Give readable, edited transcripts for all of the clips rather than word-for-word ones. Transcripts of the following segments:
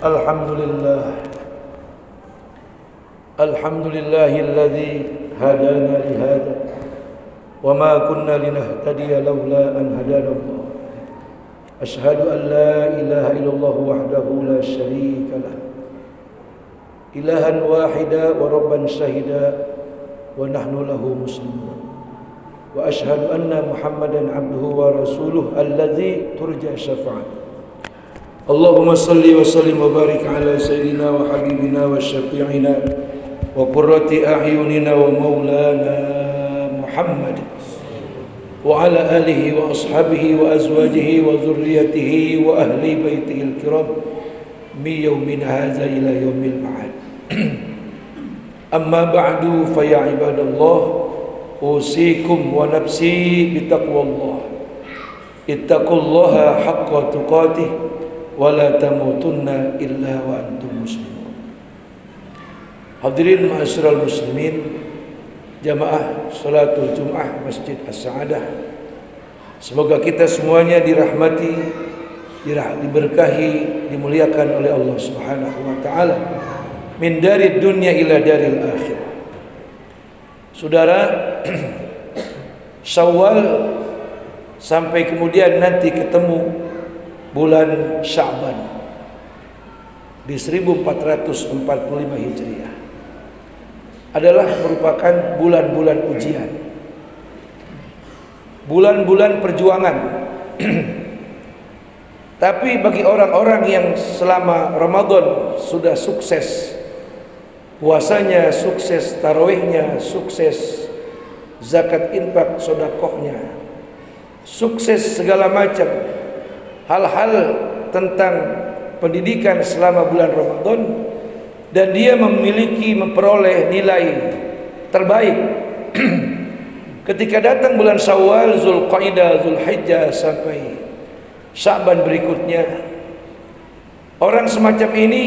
Alhamdulillah. Alhamdulillahilladzi hadana lihada wa ma kunna linahtadiya laula an hadana Allah. Asyhadu an la ilaha illallah wahdahu la syarika lah. Ilahan wahida wa rabban syahida wa nahnu lahu muslimun. Wa asyhadu anna Muhammadan abduhu wa rasuluh alladzi turja syafa'atuh. Allahumma salli wa sallim wa barik ala sayyidina wa habibina wa syafi'ina wa qurrati a'yunina wa maulana Muhammad wa ala alihi wa ashabihi wa azwajihi wa zurriyatihi wa ahli baitihi al-kiram min yawmin hadza ila yaumil ma'ad. Amma ba'du fa ya ibadallah, usikum wa nafsi bitaqwallah. Ittaqullaha haqqa tuqatih wala tamutunna illa wa antum muslimun. Hadirin ma'asyiral muslimin, jamaah salatul Jum'ah Masjid As-Sa'adah, semoga kita semuanya dirahmati, diberkahi, dimuliakan oleh Allah Subhanahu wa taala min dari dunia ila daril akhirah. Saudara, Syawal sampai kemudian nanti ketemu bulan Sya'ban di 1445 Hijriah adalah merupakan bulan-bulan ujian, bulan-bulan perjuangan. Tapi bagi orang-orang yang selama Ramadan sudah sukses puasanya, sukses tarawihnya, sukses zakat infak sedekahnya, sukses segala macam hal-hal tentang pendidikan selama bulan Ramadan, dan dia memperoleh nilai terbaik ketika datang bulan Syawal, Zulqaidah, Zulhijjah sampai Sya'ban berikutnya, orang semacam ini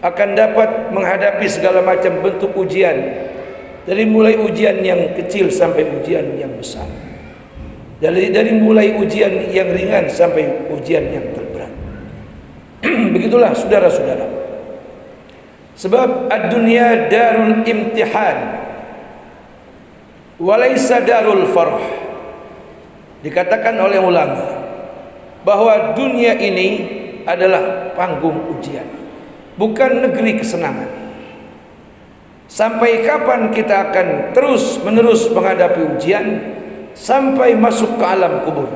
akan dapat menghadapi segala macam bentuk ujian, dari mulai ujian yang kecil sampai ujian yang besar, dari mulai ujian yang ringan sampai ujian yang terberat. Begitulah saudara-saudara. Sebab ad-dunya darul imtihan walaysa darul farah. Dikatakan oleh ulama bahwa dunia ini adalah panggung ujian, bukan negeri kesenangan. Sampai kapan kita akan terus-menerus menghadapi ujian? Sampai masuk ke alam kubur,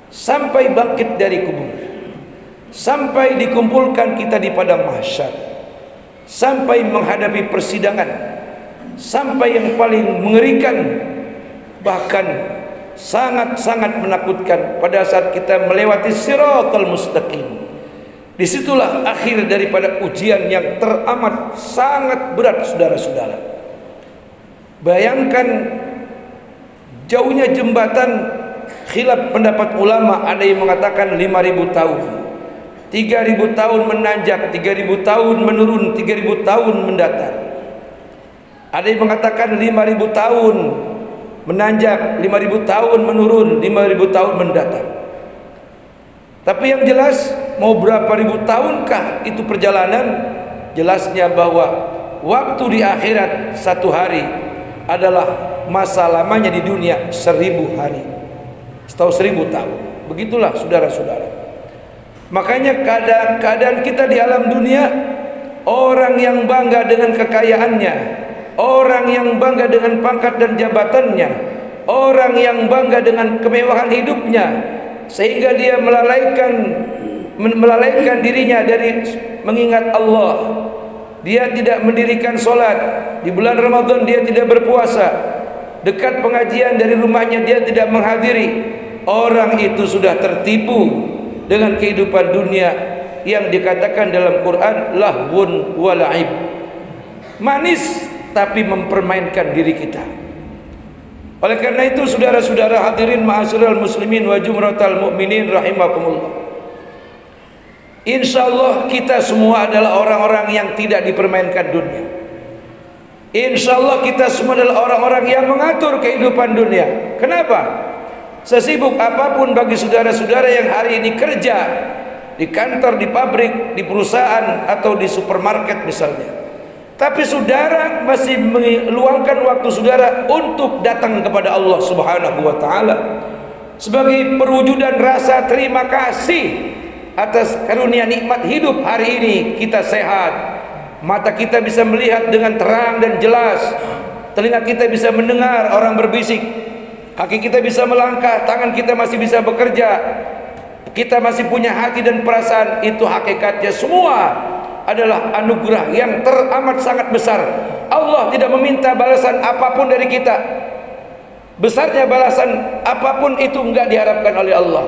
sampai bangkit dari kubur, sampai dikumpulkan kita di padang mahsyar, sampai menghadapi persidangan, sampai yang paling mengerikan, bahkan sangat-sangat menakutkan pada saat kita melewati siratal mustaqim. Disitulah akhir daripada ujian yang teramat sangat berat, saudara-saudara. Bayangkan jauhnya jembatan, khilaf pendapat ulama, ada yang mengatakan 5.000 tahun, 3.000 tahun menanjak, 3.000 tahun menurun, 3.000 tahun mendatar. Ada yang mengatakan 5.000 tahun menanjak, 5.000 tahun menurun, 5.000 tahun mendatar. Tapi yang jelas, mau berapa ribu tahunkah itu perjalanan, jelasnya bahwa waktu di akhirat 1 hari adalah masa lamanya di dunia 1.000 hari, atau 1.000 tahun. Begitulah saudara-saudara. Makanya keadaan kita di alam dunia, orang yang bangga dengan kekayaannya, orang yang bangga dengan pangkat dan jabatannya, orang yang bangga dengan kemewahan hidupnya, sehingga dia melalaikan dirinya dari mengingat Allah. Dia tidak mendirikan solat di bulan Ramadan, dia tidak berpuasa, dekat pengajian dari rumahnya dia tidak menghadiri. Orang itu sudah tertipu dengan kehidupan dunia yang dikatakan dalam Quran lahwun wa la'ib, manis tapi mempermainkan diri kita. Oleh karena itu saudara-saudara hadirin ma'asyiral muslimin wa jumratal mu'minin rahimakumullah, insyaallah kita semua adalah orang-orang yang tidak dipermainkan dunia. Insyaallah kita semua adalah orang-orang yang mengatur kehidupan dunia. Kenapa? Sesibuk apapun bagi saudara-saudara yang hari ini kerja di kantor, di pabrik, di perusahaan, atau di supermarket misalnya. Tapi saudara masih meluangkan waktu saudara untuk datang kepada Allah Subhanahu wa taala sebagai perwujudan rasa terima kasih atas karunia nikmat hidup. Hari ini kita sehat, mata kita bisa melihat dengan terang dan jelas, telinga kita bisa mendengar orang berbisik, kaki kita bisa melangkah, tangan kita masih bisa bekerja, kita masih punya hati dan perasaan. Itu hakikatnya semua adalah anugerah yang teramat sangat besar. Allah tidak meminta balasan apapun dari kita. Besarnya balasan apapun itu enggak diharapkan oleh Allah.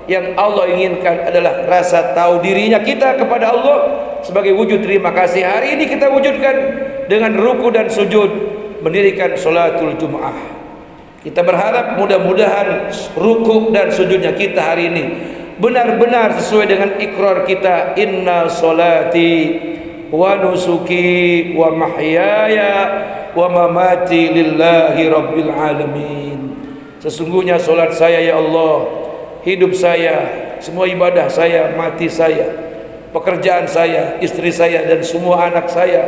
Yang Allah inginkan adalah rasa tahu dirinya kita kepada Allah sebagai wujud terima kasih. Hari ini kita wujudkan dengan ruku dan sujud, mendirikan sholatul Jum'ah. Kita berharap mudah-mudahan ruku dan sujudnya kita hari ini benar-benar sesuai dengan ikrar kita, inna sholati wa nusuki wa mahyaya wa mamati lillahi rabbil alamin. Sesungguhnya solat saya ya Allah, hidup saya, semua ibadah saya, mati saya, pekerjaan saya, istri saya, dan semua anak saya,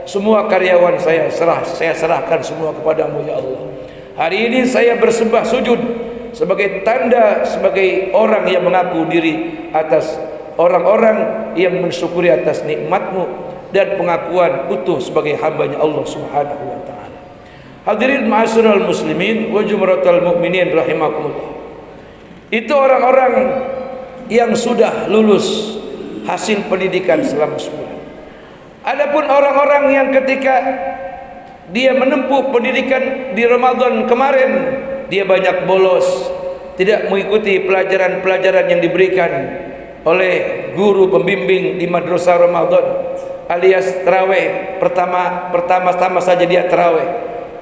semua karyawan saya serahkan semua kepadamu ya Allah. Hari ini saya bersembah sujud sebagai tanda, sebagai orang yang mengaku diri atas orang-orang yang mensyukuri atas nikmatmu, dan pengakuan utuh sebagai hambanya Allah Subhanahu wa ta'ala. Hadirin ma'asyiral muslimin wa jumratal mu'minin rahimakumullah. Itu orang-orang yang sudah lulus hasil pendidikan selama sebulan. Adapun orang-orang yang ketika dia menempuh pendidikan di Ramadan kemarin, dia banyak bolos, tidak mengikuti pelajaran-pelajaran yang diberikan oleh guru pembimbing di madrasah Ramadan, alias tarawih. Pertama-tama saja dia tarawih.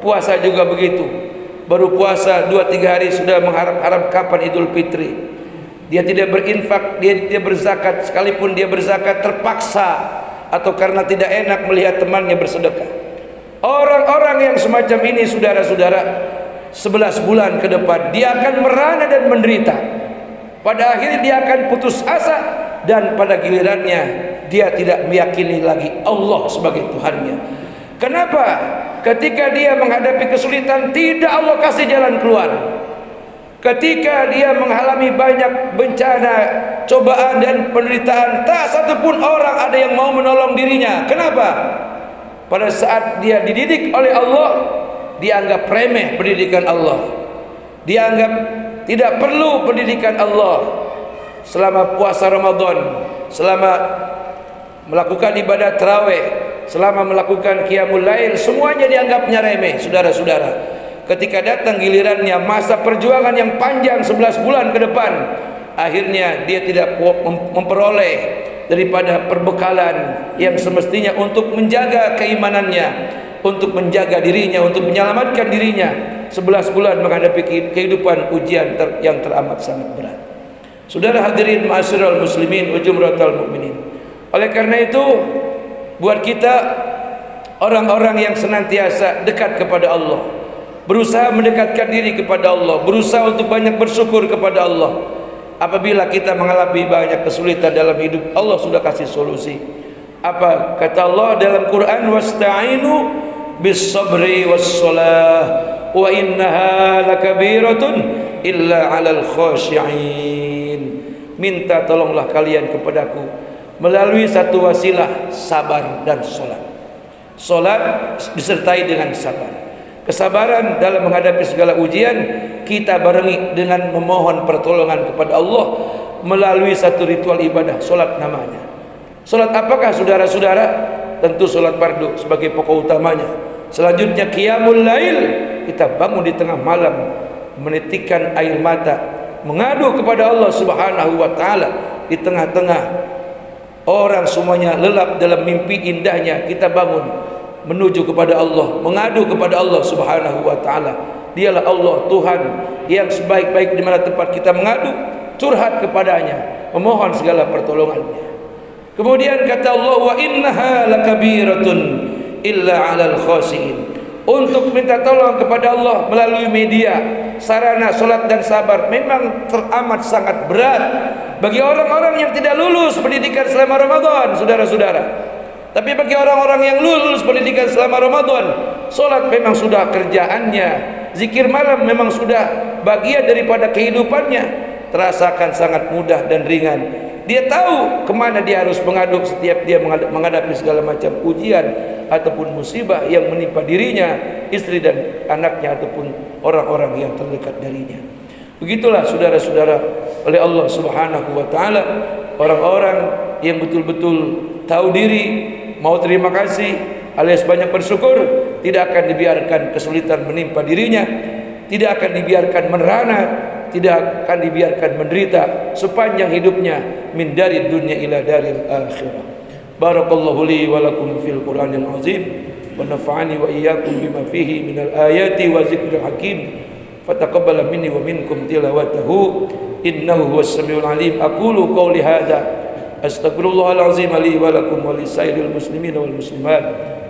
Puasa juga begitu. Baru puasa 2-3 hari sudah mengharap-harap kapan Idul Fitri. Dia tidak berinfak, dia tidak berzakat, sekalipun dia berzakat terpaksa atau karena tidak enak melihat temannya bersedekah. Orang-orang yang semacam ini, saudara-saudara, 11 bulan ke depan dia akan merana dan menderita. Pada akhirnya dia akan putus asa, dan pada gilirannya dia tidak meyakini lagi Allah sebagai Tuhannya. Kenapa? Ketika dia menghadapi kesulitan, tidak Allah kasih jalan keluar. Ketika dia mengalami banyak bencana, cobaan dan penderitaan, tak satupun orang ada yang mau menolong dirinya. Kenapa? Pada saat dia dididik oleh Allah, dianggap remeh pendidikan Allah, dianggap tidak perlu pendidikan Allah. Selama puasa Ramadan, selama melakukan ibadah tarawih, selama melakukan qiyamul lail, semuanya dianggapnya remeh. Saudara-saudara, ketika datang gilirannya masa perjuangan yang panjang 11 bulan ke depan, akhirnya dia tidak memperoleh daripada perbekalan yang semestinya untuk menjaga keimanannya, untuk menjaga dirinya, untuk menyelamatkan dirinya. 11 bulan menghadapi kehidupan ujian yang teramat sangat berat. Saudara hadirin ma'asyiral muslimin wa jumratal mu'minin. Oleh karena itu, buat kita orang-orang yang senantiasa dekat kepada Allah, berusaha mendekatkan diri kepada Allah, berusaha untuk banyak bersyukur kepada Allah. Apabila kita mengalami banyak kesulitan dalam hidup, Allah sudah kasih solusi. Apa kata Allah dalam Quran? Wasta'inu bis sabri was salah wa innaha lakabiratun illa 'alal khashi'in. Minta tolonglah kalian kepadaku melalui satu wasilah, sabar dan salat. Salat disertai dengan sabar. Kesabaran dalam menghadapi segala ujian kita barengi dengan memohon pertolongan kepada Allah melalui satu ritual ibadah, salat namanya. Salat apakah saudara-saudara? Tentu salat fardu sebagai pokok utamanya. Selanjutnya qiyamul lail, kita bangun di tengah malam, menitikkan air mata, mengadu kepada Allah Subhanahu wa taala di tengah-tengah orang semuanya lelap dalam mimpi indahnya. Kita bangun menuju kepada Allah, mengadu kepada Allah Subhanahu wa taala. Dialah Allah Tuhan yang sebaik-baik di mana tempat kita mengadu, curhat kepadanya, memohon segala pertolongannya. Kemudian kata Allah, wa innaha lakabiratun illa 'alal khashiin. Untuk minta tolong kepada Allah melalui media, sarana salat dan sabar memang teramat sangat berat bagi orang-orang yang tidak lulus pendidikan selama Ramadan, saudara-saudara. Tapi bagi orang-orang yang lulus pendidikan selama Ramadan, solat memang sudah kerjaannya, zikir malam memang sudah bagian daripada kehidupannya, terasakan sangat mudah dan ringan. Dia tahu kemana dia harus mengaduk setiap dia menghadapi segala macam ujian ataupun musibah yang menimpa dirinya, istri dan anaknya ataupun orang-orang yang terdekat darinya. Begitulah saudara-saudara, oleh Allah Subhanahu wa taala, orang-orang yang betul-betul tahu diri, mau terima kasih alias banyak bersyukur, tidak akan dibiarkan kesulitan menimpa dirinya, tidak akan dibiarkan merana, tidak akan dibiarkan menderita sepanjang hidupnya, min dari dunia ila daril akhirah. Barakallahu li wa lakum fil Qur'anil azim wa nafa'ani wa iyyakum bima fihi minal ayati wa zikril hakim. Fataqabbala minni wa minkum tilawatahu innahu huwas samiul alim. Aqulu qawli hadza astaghfirullahal azim li wa lakum wa lisairil muslimin wal muslimat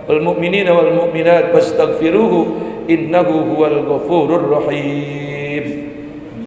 wal mu'minina wal mu'minat fastaghfiruhu innahu huwal ghafurur rahim.